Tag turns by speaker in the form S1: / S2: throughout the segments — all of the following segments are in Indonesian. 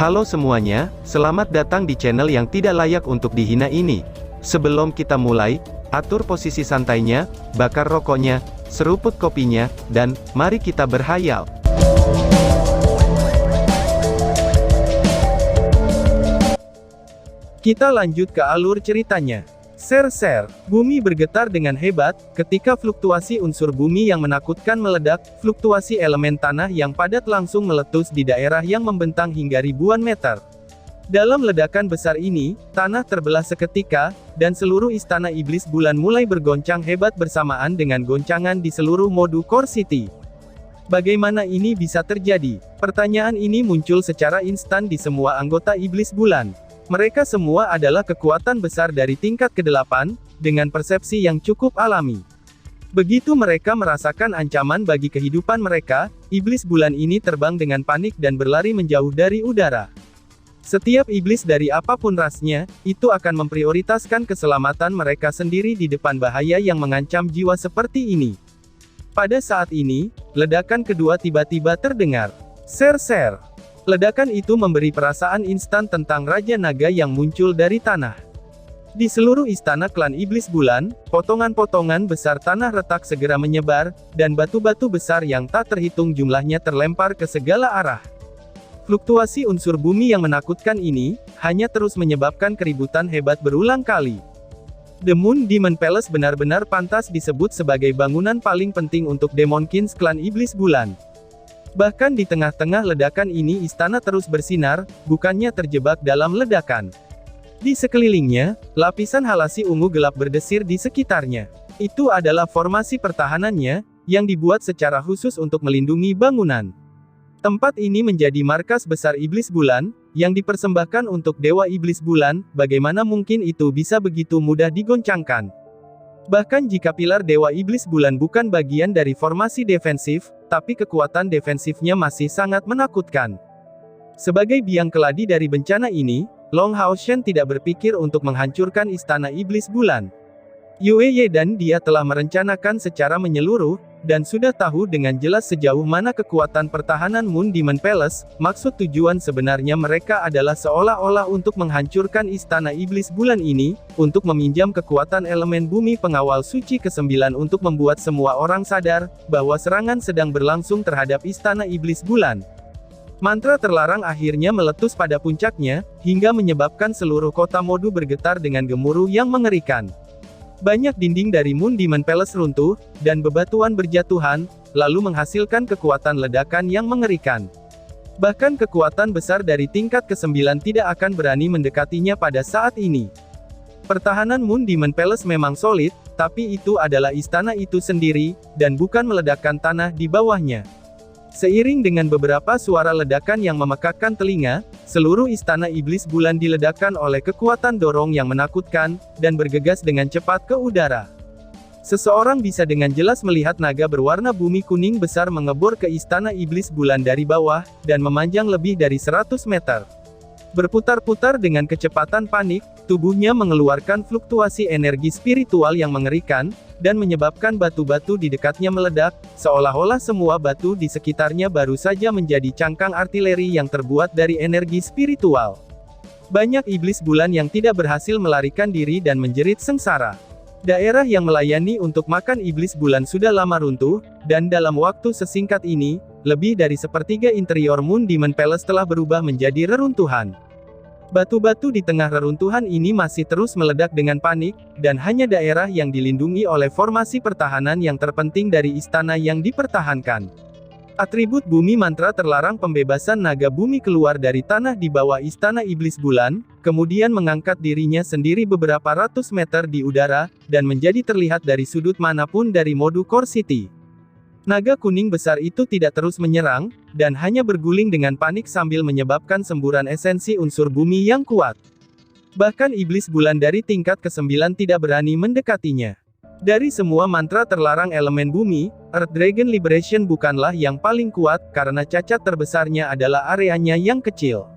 S1: Halo semuanya, selamat datang di channel yang tidak layak untuk dihina ini. Sebelum kita mulai, atur posisi santainya, bakar rokoknya, seruput kopinya, dan mari kita berhayal. Kita lanjut ke alur ceritanya. Ser, bumi bergetar dengan hebat, ketika fluktuasi unsur bumi yang menakutkan meledak, fluktuasi elemen tanah yang padat langsung meletus di daerah yang membentang hingga ribuan meter. Dalam ledakan besar ini, tanah terbelah seketika, dan seluruh istana iblis bulan mulai bergoncang hebat bersamaan dengan goncangan di seluruh Modu Core City. Bagaimana ini bisa terjadi? Pertanyaan ini muncul secara instan di semua anggota iblis bulan. Mereka semua adalah kekuatan besar dari tingkat ke-8, dengan persepsi yang cukup alami. Begitu mereka merasakan ancaman bagi kehidupan mereka, iblis bulan ini terbang dengan panik dan berlari menjauh dari udara. Setiap iblis dari apapun rasnya, itu akan memprioritaskan keselamatan mereka sendiri di depan bahaya yang mengancam jiwa seperti ini. Pada saat ini, ledakan kedua tiba-tiba terdengar. Ser. Ledakan itu memberi perasaan instan tentang Raja Naga yang muncul dari tanah. Di seluruh istana klan iblis bulan, potongan-potongan besar tanah retak segera menyebar, dan batu-batu besar yang tak terhitung jumlahnya terlempar ke segala arah. Fluktuasi unsur bumi yang menakutkan ini, hanya terus menyebabkan keributan hebat berulang kali. The Moon Demon Palace benar-benar pantas disebut sebagai bangunan paling penting untuk Demon Kings klan iblis bulan. Bahkan di tengah-tengah ledakan ini istana terus bersinar, bukannya terjebak dalam ledakan. Di sekelilingnya, lapisan halasi ungu gelap berdesir di sekitarnya. Itu adalah formasi pertahanannya, yang dibuat secara khusus untuk melindungi bangunan. Tempat ini menjadi markas besar iblis bulan, yang dipersembahkan untuk dewa iblis bulan, bagaimana mungkin itu bisa begitu mudah digoncangkan? Bahkan jika pilar dewa iblis bulan bukan bagian dari formasi defensif, tapi kekuatan defensifnya masih sangat menakutkan. Sebagai biang keladi dari bencana ini, Long Hao Shen tidak berpikir untuk menghancurkan istana iblis bulan. Yue Ye dan dia telah merencanakan secara menyeluruh, dan sudah tahu dengan jelas sejauh mana kekuatan pertahanan Moon Demon Palace. Maksud tujuan sebenarnya mereka adalah seolah-olah untuk menghancurkan istana iblis bulan ini, untuk meminjam kekuatan elemen bumi pengawal suci ke-9 untuk membuat semua orang sadar, bahwa serangan sedang berlangsung terhadap istana iblis bulan. Mantra terlarang akhirnya meletus pada puncaknya, hingga menyebabkan seluruh kota Modu bergetar dengan gemuruh yang mengerikan. Banyak dinding dari Moon Demon Palace runtuh, dan bebatuan berjatuhan, lalu menghasilkan kekuatan ledakan yang mengerikan. Bahkan kekuatan besar dari tingkat ke-9 tidak akan berani mendekatinya pada saat ini. Pertahanan Moon Demon Palace memang solid, tapi itu adalah istana itu sendiri, dan bukan meledakkan tanah di bawahnya. Seiring dengan beberapa suara ledakan yang memekakkan telinga, seluruh istana iblis bulan diledakkan oleh kekuatan dorong yang menakutkan, dan bergegas dengan cepat ke udara. Seseorang bisa dengan jelas melihat naga berwarna bumi kuning besar mengebor ke istana iblis bulan dari bawah, dan memanjang lebih dari 100 meter. Berputar-putar dengan kecepatan panik, tubuhnya mengeluarkan fluktuasi energi spiritual yang mengerikan, dan menyebabkan batu-batu di dekatnya meledak, seolah-olah semua batu di sekitarnya baru saja menjadi cangkang artileri yang terbuat dari energi spiritual. Banyak iblis bulan yang tidak berhasil melarikan diri dan menjerit sengsara. Daerah yang melayani untuk makan iblis bulan sudah lama runtuh, dan dalam waktu sesingkat ini, lebih dari sepertiga interior Moon Demon Palace telah berubah menjadi reruntuhan. Batu-batu di tengah reruntuhan ini masih terus meledak dengan panik, dan hanya daerah yang dilindungi oleh formasi pertahanan yang terpenting dari istana yang dipertahankan. Atribut bumi mantra terlarang pembebasan naga bumi keluar dari tanah di bawah istana iblis bulan, kemudian mengangkat dirinya sendiri beberapa ratus meter di udara, dan menjadi terlihat dari sudut manapun dari Modu Core City. Naga kuning besar itu tidak terus menyerang, dan hanya berguling dengan panik sambil menyebabkan semburan esensi unsur bumi yang kuat. Bahkan iblis bulan dari tingkat ke-9 tidak berani mendekatinya. Dari semua mantra terlarang elemen bumi, Earth Dragon Liberation bukanlah yang paling kuat, karena cacat terbesarnya adalah areanya yang kecil.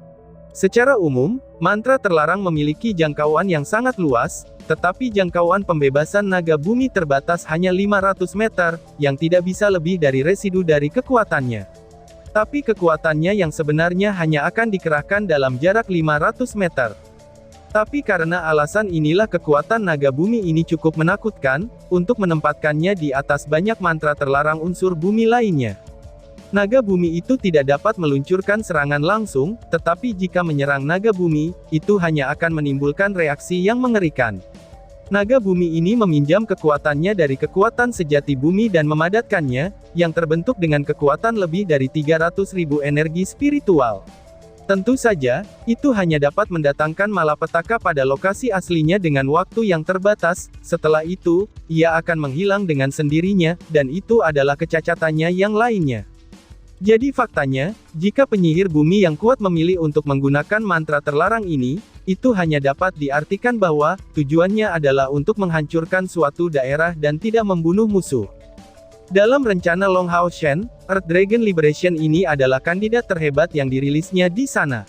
S1: Secara umum, mantra terlarang memiliki jangkauan yang sangat luas, tetapi jangkauan pembebasan naga bumi terbatas hanya 500 meter, yang tidak bisa lebih dari residu dari kekuatannya. Tapi kekuatannya yang sebenarnya hanya akan dikerahkan dalam jarak 500 meter. Tapi karena alasan inilah kekuatan naga bumi ini cukup menakutkan, untuk menempatkannya di atas banyak mantra terlarang unsur bumi lainnya. Naga bumi itu tidak dapat meluncurkan serangan langsung, tetapi jika menyerang naga bumi, itu hanya akan menimbulkan reaksi yang mengerikan. Naga bumi ini meminjam kekuatannya dari kekuatan sejati bumi dan memadatkannya, yang terbentuk dengan kekuatan lebih dari 300.000 energi spiritual. Tentu saja, itu hanya dapat mendatangkan malapetaka pada lokasi aslinya dengan waktu yang terbatas, setelah itu, ia akan menghilang dengan sendirinya, dan itu adalah kecacatannya yang lainnya. Jadi faktanya, jika penyihir bumi yang kuat memilih untuk menggunakan mantra terlarang ini, itu hanya dapat diartikan bahwa, tujuannya adalah untuk menghancurkan suatu daerah dan tidak membunuh musuh. Dalam rencana Long Hao Shen, Earth Dragon Liberation ini adalah kandidat terhebat yang dirilisnya di sana.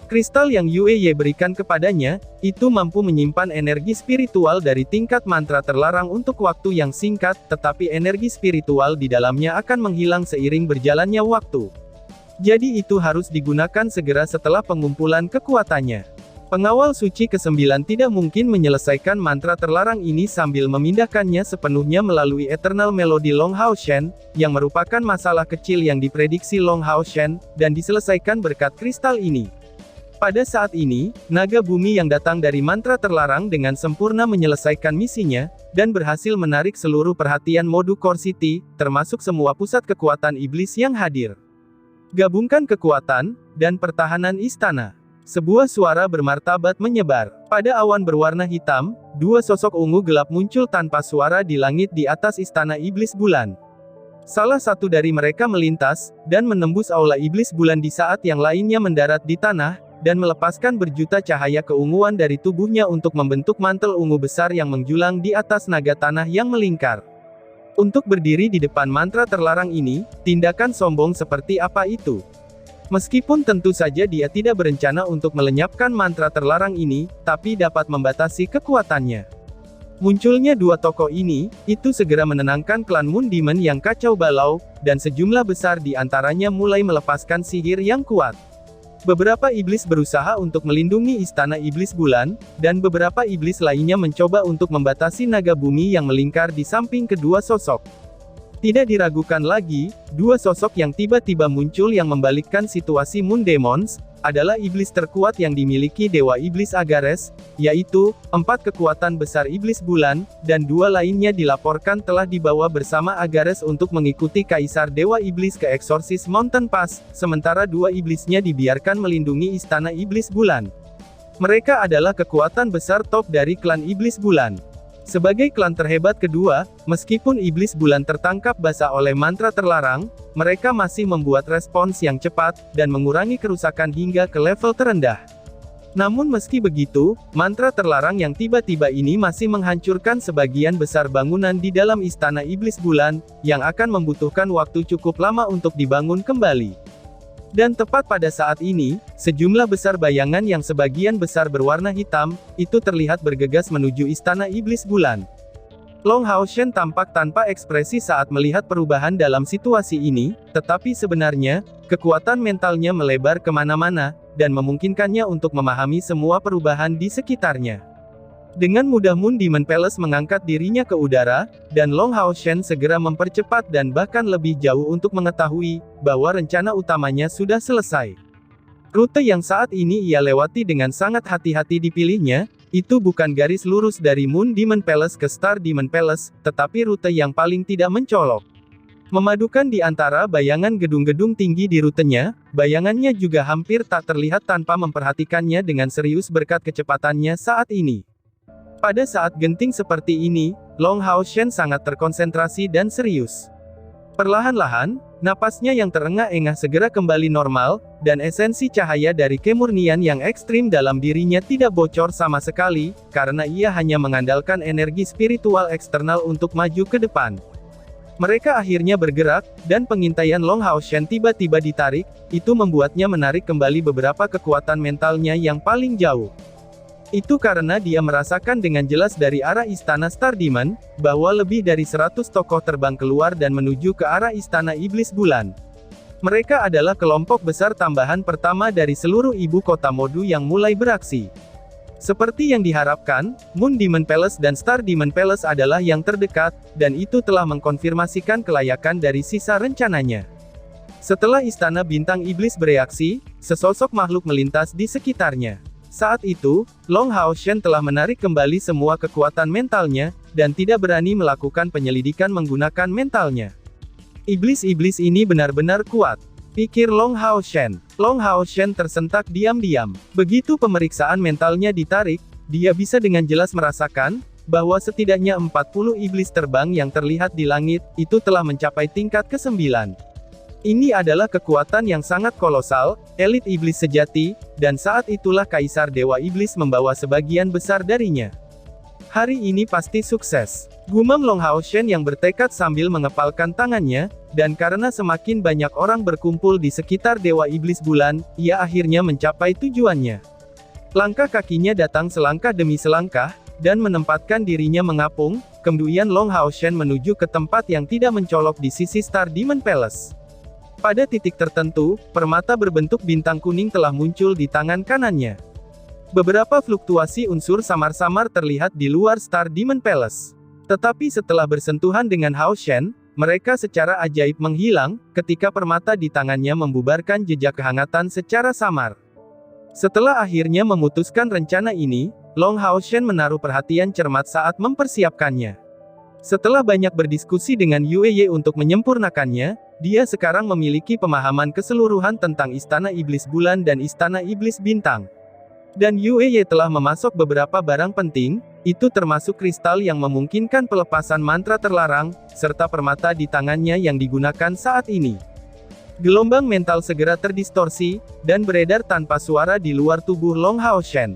S1: Kristal yang Yue Ye berikan kepadanya, itu mampu menyimpan energi spiritual dari tingkat mantra terlarang untuk waktu yang singkat, tetapi energi spiritual di dalamnya akan menghilang seiring berjalannya waktu. Jadi itu harus digunakan segera setelah pengumpulan kekuatannya. Pengawal suci ke-9 tidak mungkin menyelesaikan mantra terlarang ini sambil memindahkannya sepenuhnya melalui Eternal Melody Long Hao Shen, yang merupakan masalah kecil yang diprediksi Long Hao Shen, dan diselesaikan berkat kristal ini. Pada saat ini, naga bumi yang datang dari mantra terlarang dengan sempurna menyelesaikan misinya, dan berhasil menarik seluruh perhatian Modu Core City, termasuk semua pusat kekuatan iblis yang hadir. Gabungkan kekuatan, dan pertahanan istana. Sebuah suara bermartabat menyebar. Pada awan berwarna hitam, dua sosok ungu gelap muncul tanpa suara di langit di atas istana iblis bulan. Salah satu dari mereka melintas, dan menembus aula iblis bulan di saat yang lainnya mendarat di tanah, dan melepaskan berjuta cahaya keunguan dari tubuhnya untuk membentuk mantel ungu besar yang menjulang di atas naga tanah yang melingkar. Untuk berdiri di depan mantra terlarang ini, tindakan sombong seperti apa itu? Meskipun tentu saja dia tidak berencana untuk melenyapkan mantra terlarang ini, tapi dapat membatasi kekuatannya. Munculnya dua tokoh ini, itu segera menenangkan klan Moon Demon yang kacau balau, dan sejumlah besar di antaranya mulai melepaskan sihir yang kuat. Beberapa iblis berusaha untuk melindungi istana iblis bulan, dan beberapa iblis lainnya mencoba untuk membatasi naga bumi yang melingkar di samping kedua sosok. Tidak diragukan lagi, dua sosok yang tiba-tiba muncul yang membalikkan situasi Moon Demons, adalah iblis terkuat yang dimiliki Dewa Iblis Agares, yaitu, 4 kekuatan besar iblis bulan, dan 2 lainnya dilaporkan telah dibawa bersama Agares untuk mengikuti Kaisar Dewa Iblis ke Exorcist Mountain Pass, sementara 2 iblisnya dibiarkan melindungi istana iblis bulan. Mereka adalah kekuatan besar top dari klan iblis bulan. Sebagai klan terhebat kedua, meskipun iblis bulan tertangkap basah oleh mantra terlarang, mereka masih membuat respons yang cepat, dan mengurangi kerusakan hingga ke level terendah. Namun meski begitu, mantra terlarang yang tiba-tiba ini masih menghancurkan sebagian besar bangunan di dalam istana iblis bulan, yang akan membutuhkan waktu cukup lama untuk dibangun kembali. Dan tepat pada saat ini, sejumlah besar bayangan yang sebagian besar berwarna hitam, itu terlihat bergegas menuju istana iblis bulan. Long Hao Shen tampak tanpa ekspresi saat melihat perubahan dalam situasi ini, tetapi sebenarnya, kekuatan mentalnya melebar kemana-mana, dan memungkinkannya untuk memahami semua perubahan di sekitarnya. Dengan mudah Moon Demon Palace mengangkat dirinya ke udara, dan Long Hao Shen segera mempercepat dan bahkan lebih jauh untuk mengetahui, bahwa rencana utamanya sudah selesai. Rute yang saat ini ia lewati dengan sangat hati-hati dipilihnya, itu bukan garis lurus dari Moon Demon Palace ke Star Demon Palace, tetapi rute yang paling tidak mencolok. Memadukan di antara bayangan gedung-gedung tinggi di rutenya, bayangannya juga hampir tak terlihat tanpa memperhatikannya dengan serius berkat kecepatannya saat ini. Pada saat genting seperti ini, Long Hao Shen sangat terkonsentrasi dan serius. Perlahan-lahan, napasnya yang terengah-engah segera kembali normal, dan esensi cahaya dari kemurnian yang ekstrim dalam dirinya tidak bocor sama sekali, karena ia hanya mengandalkan energi spiritual eksternal untuk maju ke depan. Mereka akhirnya bergerak, dan pengintaian Long Hao Shen tiba-tiba ditarik, itu membuatnya menarik kembali beberapa kekuatan mentalnya yang paling jauh. Itu karena dia merasakan dengan jelas dari arah istana Star Demon, bahwa lebih dari 100 tokoh terbang keluar dan menuju ke arah istana iblis bulan. Mereka adalah kelompok besar tambahan pertama dari seluruh ibu kota Modu yang mulai beraksi. Seperti yang diharapkan, Moon Demon Palace dan Star Demon Palace adalah yang terdekat, dan itu telah mengkonfirmasikan kelayakan dari sisa rencananya. Setelah Istana Bintang Iblis bereaksi, sesosok makhluk melintas di sekitarnya. Saat itu, Long Hao Shen telah menarik kembali semua kekuatan mentalnya, dan tidak berani melakukan penyelidikan menggunakan mentalnya. Iblis-iblis ini benar-benar kuat, pikir Long Hao Shen. Long Hao Shen tersentak diam-diam. Begitu pemeriksaan mentalnya ditarik, dia bisa dengan jelas merasakan bahwa setidaknya 40 iblis terbang yang terlihat di langit, itu telah mencapai tingkat ke-9. Ini adalah kekuatan yang sangat kolosal, elit iblis sejati, dan saat itulah Kaisar Dewa Iblis membawa sebagian besar darinya. Hari ini pasti sukses, gumam Long Hao Shen yang bertekad sambil mengepalkan tangannya, dan karena semakin banyak orang berkumpul di sekitar Dewa Iblis Bulan, ia akhirnya mencapai tujuannya. Langkah kakinya datang selangkah demi selangkah, dan menempatkan dirinya mengapung, kemudian Long Hao Shen menuju ke tempat yang tidak mencolok di sisi Star Demon Palace. Pada titik tertentu, permata berbentuk bintang kuning telah muncul di tangan kanannya. Beberapa fluktuasi unsur samar-samar terlihat di luar Star Demon Palace. Tetapi setelah bersentuhan dengan Hao Shen, mereka secara ajaib menghilang, ketika permata di tangannya membubarkan jejak kehangatan secara samar. Setelah akhirnya memutuskan rencana ini, Long Hao Shen menaruh perhatian cermat saat mempersiapkannya. Setelah banyak berdiskusi dengan Yue Ye untuk menyempurnakannya, dia sekarang memiliki pemahaman keseluruhan tentang Istana Iblis Bulan dan Istana Iblis Bintang. Dan Yue Ye telah memasok beberapa barang penting, itu termasuk kristal yang memungkinkan pelepasan mantra terlarang, serta permata di tangannya yang digunakan saat ini. Gelombang mental segera terdistorsi, dan beredar tanpa suara di luar tubuh Long Hao Shen.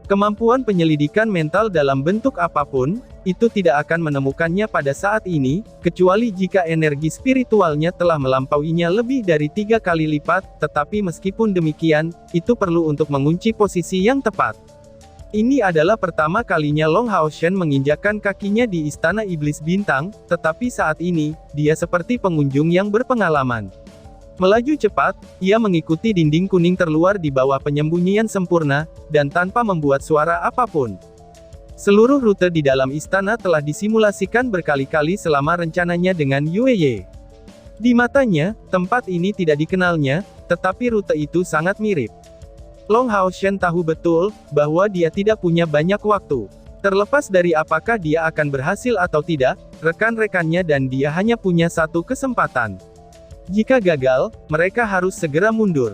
S1: Kemampuan penyelidikan mental dalam bentuk apapun, itu tidak akan menemukannya pada saat ini, kecuali jika energi spiritualnya telah melampauinya lebih dari 3 kali lipat, tetapi meskipun demikian, itu perlu untuk mengunci posisi yang tepat. Ini adalah pertama kalinya Long Hao Shen menginjakkan kakinya di Istana Iblis Bintang, tetapi saat ini, dia seperti pengunjung yang berpengalaman. Melaju cepat, ia mengikuti dinding kuning terluar di bawah penyembunyian sempurna, dan tanpa membuat suara apapun. Seluruh rute di dalam istana telah disimulasikan berkali-kali selama rencananya dengan Yue Ye. Di matanya, tempat ini tidak dikenalnya, tetapi rute itu sangat mirip. Long Hao Shen tahu betul, bahwa dia tidak punya banyak waktu. Terlepas dari apakah dia akan berhasil atau tidak, rekan-rekannya dan dia hanya punya satu kesempatan. Jika gagal, mereka harus segera mundur.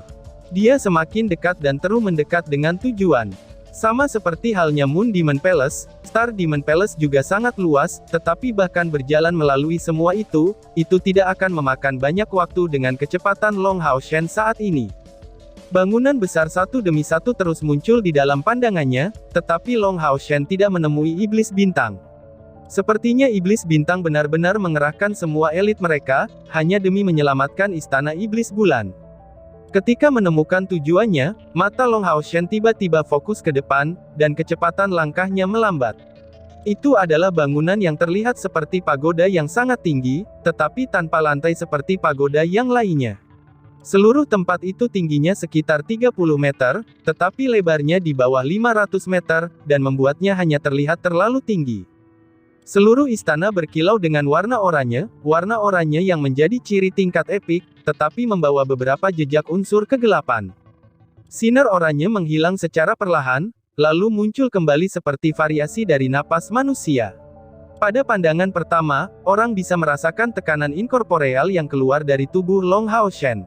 S1: Dia semakin dekat dan terus mendekat dengan tujuan. Sama seperti halnya Moon Demon Palace, Star Demon Palace juga sangat luas, tetapi bahkan berjalan melalui semua itu tidak akan memakan banyak waktu dengan kecepatan Long Hao Shen saat ini. Bangunan besar satu demi satu terus muncul di dalam pandangannya, tetapi Long Hao Shen tidak menemui Iblis Bintang. Sepertinya Iblis Bintang benar-benar mengerahkan semua elit mereka, hanya demi menyelamatkan Istana Iblis Bulan. Ketika menemukan tujuannya, mata Long Hao Shen tiba-tiba fokus ke depan, dan kecepatan langkahnya melambat. Itu adalah bangunan yang terlihat seperti pagoda yang sangat tinggi, tetapi tanpa lantai seperti pagoda yang lainnya. Seluruh tempat itu tingginya sekitar 30 meter, tetapi lebarnya di bawah 500 meter, dan membuatnya hanya terlihat terlalu tinggi. Seluruh istana berkilau dengan warna oranye yang menjadi ciri tingkat epik, tetapi membawa beberapa jejak unsur kegelapan. Sinar oranye menghilang secara perlahan, lalu muncul kembali seperti variasi dari napas manusia. Pada pandangan pertama, orang bisa merasakan tekanan inkorporeal yang keluar dari tubuh Long Hao Shen.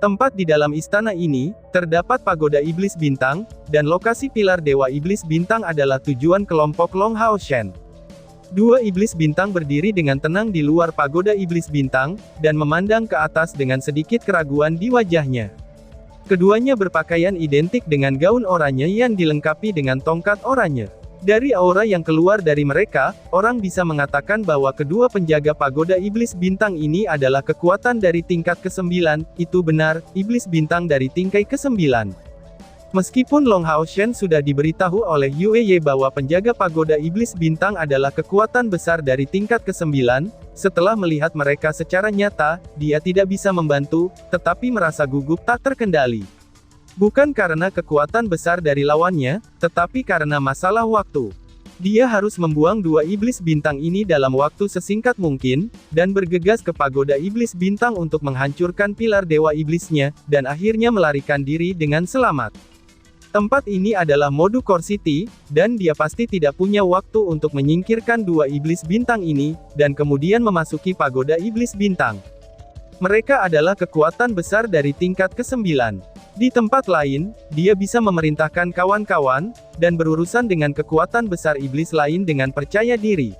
S1: Tempat di dalam istana ini, terdapat pagoda Iblis Bintang, dan lokasi pilar Dewa Iblis Bintang adalah tujuan kelompok Long Hao Shen. Dua iblis bintang berdiri dengan tenang di luar pagoda iblis bintang, dan memandang ke atas dengan sedikit keraguan di wajahnya. Keduanya berpakaian identik dengan gaun oranye yang dilengkapi dengan tongkat oranye. Dari aura yang keluar dari mereka, orang bisa mengatakan bahwa kedua penjaga pagoda iblis bintang ini adalah kekuatan dari tingkat ke-9, itu benar, iblis bintang dari tingkat ke-9. Meskipun Long Haoshen sudah diberitahu oleh Yue Ye bahwa penjaga pagoda iblis bintang adalah kekuatan besar dari tingkat ke-9, setelah melihat mereka secara nyata, dia tidak bisa membantu, tetapi merasa gugup tak terkendali. Bukan karena kekuatan besar dari lawannya, tetapi karena masalah waktu. Dia harus membuang dua iblis bintang ini dalam waktu sesingkat mungkin, dan bergegas ke pagoda iblis bintang untuk menghancurkan pilar dewa iblisnya, dan akhirnya melarikan diri dengan selamat. Tempat ini adalah mode Core City, dan dia pasti tidak punya waktu untuk menyingkirkan dua iblis bintang ini, dan kemudian memasuki pagoda iblis bintang. Mereka adalah kekuatan besar dari tingkat ke-9. Di tempat lain, dia bisa memerintahkan kawan-kawan, dan berurusan dengan kekuatan besar iblis lain dengan percaya diri.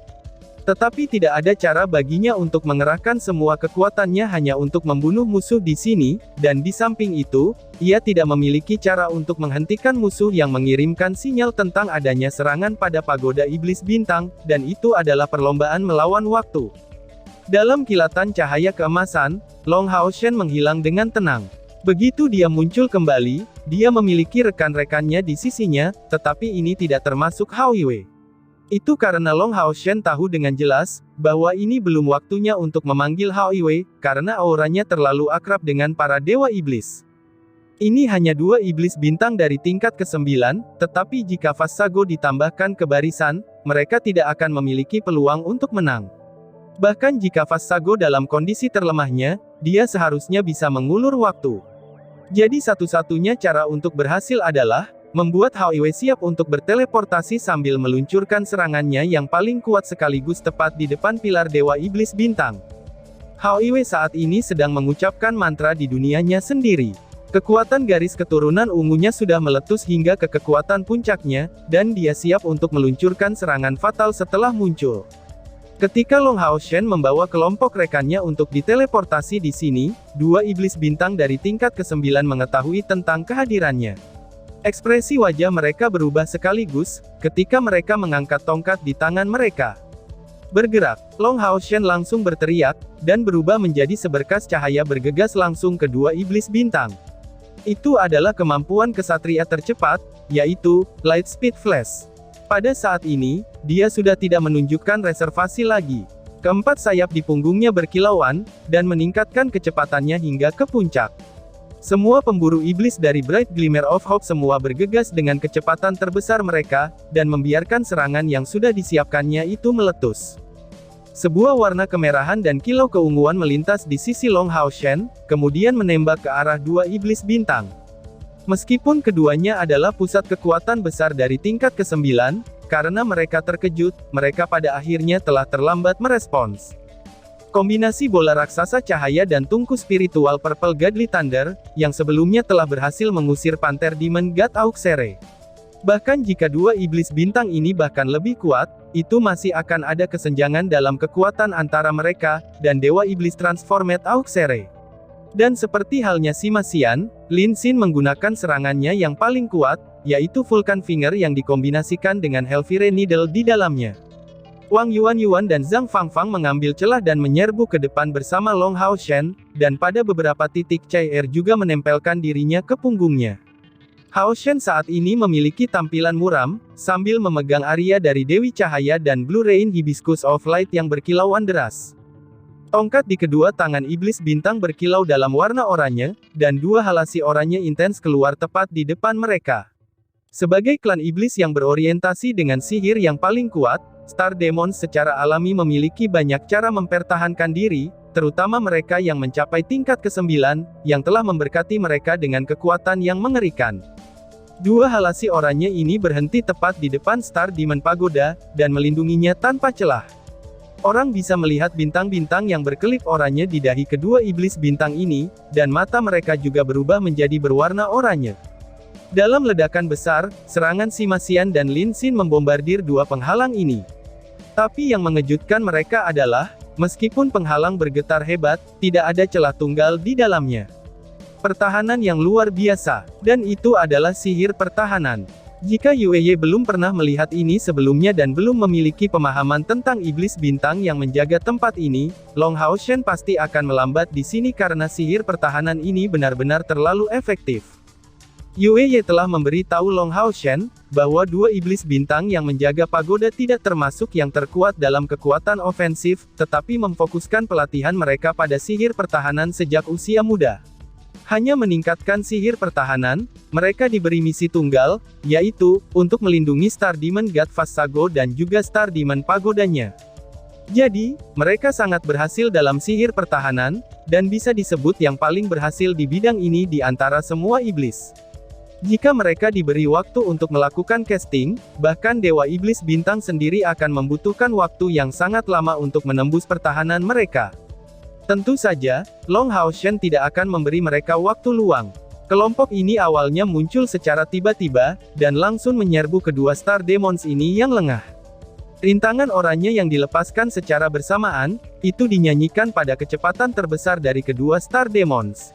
S1: Tetapi tidak ada cara baginya untuk mengerahkan semua kekuatannya hanya untuk membunuh musuh di sini, dan di samping itu, ia tidak memiliki cara untuk menghentikan musuh yang mengirimkan sinyal tentang adanya serangan pada pagoda iblis bintang, dan itu adalah perlombaan melawan waktu. Dalam kilatan cahaya keemasan, Long Haoshen menghilang dengan tenang. Begitu dia muncul kembali, dia memiliki rekan-rekannya di sisinya, tetapi ini tidak termasuk Hao Yue. Itu karena Long Haoshen tahu dengan jelas, bahwa ini belum waktunya untuk memanggil Hao Yue, karena auranya terlalu akrab dengan para dewa iblis. Ini hanya dua iblis bintang dari tingkat ke-9, tetapi jika Fast Sago ditambahkan ke barisan, mereka tidak akan memiliki peluang untuk menang. Bahkan jika Fast Sago dalam kondisi terlemahnya, dia seharusnya bisa mengulur waktu. Jadi satu-satunya cara untuk berhasil adalah membuat Hao Yue siap untuk berteleportasi sambil meluncurkan serangannya yang paling kuat sekaligus tepat di depan pilar dewa iblis bintang. Hao Yue saat ini sedang mengucapkan mantra di dunianya sendiri. Kekuatan garis keturunan ungunya sudah meletus hingga ke kekuatan puncaknya, dan dia siap untuk meluncurkan serangan fatal setelah muncul. Ketika Long Haoshen membawa kelompok rekannya untuk diteleportasi di sini, dua iblis bintang dari tingkat ke-9 mengetahui tentang kehadirannya. Ekspresi wajah mereka berubah sekaligus, ketika mereka mengangkat tongkat di tangan mereka. Bergerak, Long Haoshen langsung berteriak, dan berubah menjadi seberkas cahaya bergegas langsung ke dua iblis bintang. Itu adalah kemampuan kesatria tercepat, yaitu Light Speed Flash. Pada saat ini, dia sudah tidak menunjukkan reservasi lagi. Keempat sayap di punggungnya berkilauan, dan meningkatkan kecepatannya hingga ke puncak. Semua pemburu iblis dari Bright Glimmer of Hope semua bergegas dengan kecepatan terbesar mereka, dan membiarkan serangan yang sudah disiapkannya itu meletus. Sebuah warna kemerahan dan kilau keunguan melintas di sisi Long Haoshen, kemudian menembak ke arah dua iblis bintang. Meskipun keduanya adalah pusat kekuatan besar dari tingkat ke-9, karena mereka terkejut, mereka pada akhirnya telah terlambat merespons. Kombinasi bola raksasa cahaya dan tungku spiritual Purple Godly Thunder, yang sebelumnya telah berhasil mengusir Panther Demon God Auxerre. Bahkan jika dua iblis bintang ini bahkan lebih kuat, itu masih akan ada kesenjangan dalam kekuatan antara mereka, dan Dewa Iblis Transformed Auxerre. Dan seperti halnya Sima Xian, Lin Xin menggunakan serangannya yang paling kuat, yaitu Vulcan Finger yang dikombinasikan dengan Hellfire Needle di dalamnya. Wang Yuan dan Zhang Fangfang mengambil celah dan menyerbu ke depan bersama Long Haoshen, dan pada beberapa titik Chai Er juga menempelkan dirinya ke punggungnya. Haoshen saat ini memiliki tampilan muram, sambil memegang Arya dari Dewi Cahaya dan Blue Rain Hibiscus of Light yang berkilauan deras. Tongkat di kedua tangan iblis bintang berkilau dalam warna oranye, dan dua halasi oranye intens keluar tepat di depan mereka. Sebagai klan iblis yang berorientasi dengan sihir yang paling kuat, Star Demons secara alami memiliki banyak cara mempertahankan diri, terutama mereka yang mencapai tingkat ke-9, yang telah memberkati mereka dengan kekuatan yang mengerikan. Dua halasi oranye ini berhenti tepat di depan Star Demon Pagoda, dan melindunginya tanpa celah. Orang bisa melihat bintang-bintang yang berkelip oranye di dahi kedua iblis bintang ini, dan mata mereka juga berubah menjadi berwarna oranye. Dalam ledakan besar, serangan Sima Xian dan Lin Xin membombardir dua penghalang ini. Tapi yang mengejutkan mereka adalah, meskipun penghalang bergetar hebat, tidak ada celah tunggal di dalamnya. Pertahanan yang luar biasa, dan itu adalah sihir pertahanan. Jika Yue Ye belum pernah melihat ini sebelumnya dan belum memiliki pemahaman tentang iblis bintang yang menjaga tempat ini, Long Haoshen pasti akan melambat di sini karena sihir pertahanan ini benar-benar terlalu efektif. Yue telah memberi tahu Long Hao Shen, bahwa dua iblis bintang yang menjaga pagoda tidak termasuk yang terkuat dalam kekuatan ofensif, tetapi memfokuskan pelatihan mereka pada sihir pertahanan sejak usia muda. Hanya meningkatkan sihir pertahanan, mereka diberi misi tunggal, yaitu, untuk melindungi Star Demon God Vassago dan juga Star Demon pagodanya. Jadi, mereka sangat berhasil dalam sihir pertahanan, dan bisa disebut yang paling berhasil di bidang ini di antara semua iblis. Jika mereka diberi waktu untuk melakukan casting, bahkan Dewa Iblis Bintang sendiri akan membutuhkan waktu yang sangat lama untuk menembus pertahanan mereka. Tentu saja, Long Hao Shen tidak akan memberi mereka waktu luang. Kelompok ini awalnya muncul secara tiba-tiba, dan langsung menyerbu kedua Star Demons ini yang lengah. Rintangan oranye yang dilepaskan secara bersamaan, itu dinyanyikan pada kecepatan terbesar dari kedua Star Demons.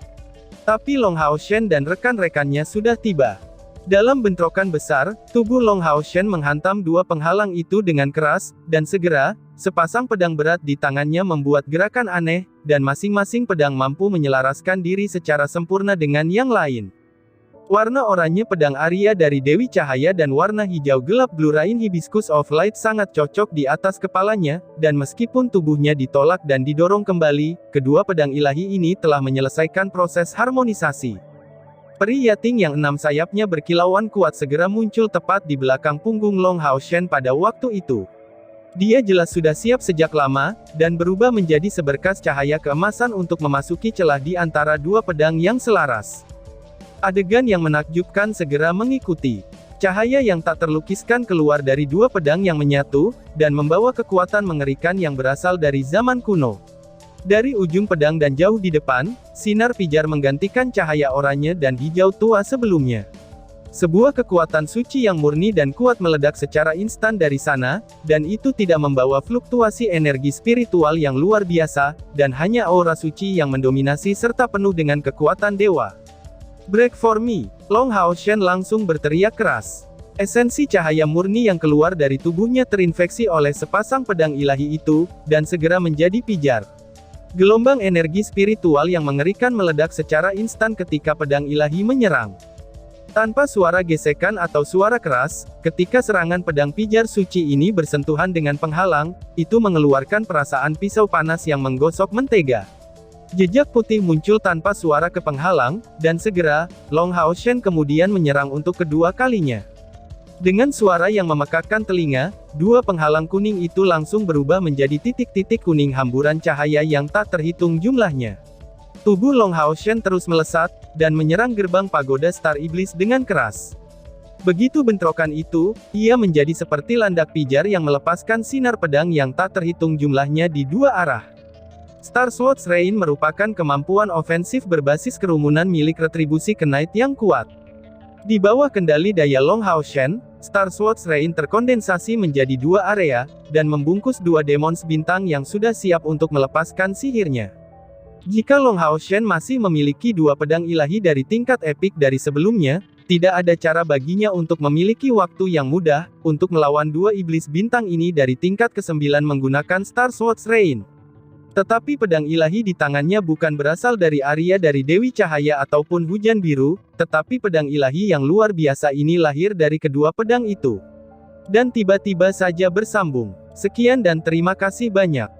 S1: Tapi Long Hao Shen dan rekan-rekannya sudah tiba. Dalam bentrokan besar, tubuh Long Hao Shen menghantam dua penghalang itu dengan keras, dan segera, sepasang pedang berat di tangannya membuat gerakan aneh, dan masing-masing pedang mampu menyelaraskan diri secara sempurna dengan yang lain. Warna oranye pedang Arya dari Dewi Cahaya dan warna hijau gelap Blue Rain Hibiscus of Light sangat cocok di atas kepalanya, dan meskipun tubuhnya ditolak dan didorong kembali, kedua pedang ilahi ini telah menyelesaikan proses harmonisasi. Peri Yating yang 6 sayapnya berkilauan kuat segera muncul tepat di belakang punggung Long Hao Shen pada waktu itu. Dia jelas sudah siap sejak lama, dan berubah menjadi seberkas cahaya keemasan untuk memasuki celah di antara dua pedang yang selaras. Adegan yang menakjubkan segera mengikuti. Cahaya yang tak terlukiskan keluar dari dua pedang yang menyatu, dan membawa kekuatan mengerikan yang berasal dari zaman kuno. Dari ujung pedang dan jauh di depan, sinar pijar menggantikan cahaya oranye dan hijau tua sebelumnya. Sebuah kekuatan suci yang murni dan kuat meledak secara instan dari sana, dan itu tidak membawa fluktuasi energi spiritual yang luar biasa, dan hanya aura suci yang mendominasi serta penuh dengan kekuatan dewa. "Break for me!" Long Hao Shen langsung berteriak keras. Esensi cahaya murni yang keluar dari tubuhnya terinfeksi oleh sepasang pedang ilahi itu, dan segera menjadi pijar. Gelombang energi spiritual yang mengerikan meledak secara instan ketika pedang ilahi menyerang. Tanpa suara gesekan atau suara keras, ketika serangan pedang pijar suci ini bersentuhan dengan penghalang, itu mengeluarkan perasaan pisau panas yang menggosok mentega. Jejak putih muncul tanpa suara ke penghalang, dan segera, Long Hao Shen kemudian menyerang untuk kedua kalinya. Dengan suara yang memekakkan telinga, dua penghalang kuning itu langsung berubah menjadi titik-titik kuning hamburan cahaya yang tak terhitung jumlahnya. Tubuh Long Hao Shen terus melesat, dan menyerang gerbang pagoda Star Iblis dengan keras. Begitu bentrokan itu, ia menjadi seperti landak pijar yang melepaskan sinar pedang yang tak terhitung jumlahnya di dua arah. Star Swords Rain merupakan kemampuan ofensif berbasis kerumunan milik Retribusi Knight yang kuat. Di bawah kendali daya Long Hao Shen, Star Swords Rain terkondensasi menjadi dua area, dan membungkus dua demons bintang yang sudah siap untuk melepaskan sihirnya. Jika Long Hao Shen masih memiliki dua pedang ilahi dari tingkat epik dari sebelumnya, tidak ada cara baginya untuk memiliki waktu yang mudah, untuk melawan dua iblis bintang ini dari tingkat ke-9 menggunakan Star Swords Rain. Tetapi pedang ilahi di tangannya bukan berasal dari Arya dari Dewi Cahaya ataupun Hujan Biru, tetapi pedang ilahi yang luar biasa ini lahir dari kedua pedang itu. Dan tiba-tiba saja bersambung. Sekian dan terima kasih banyak.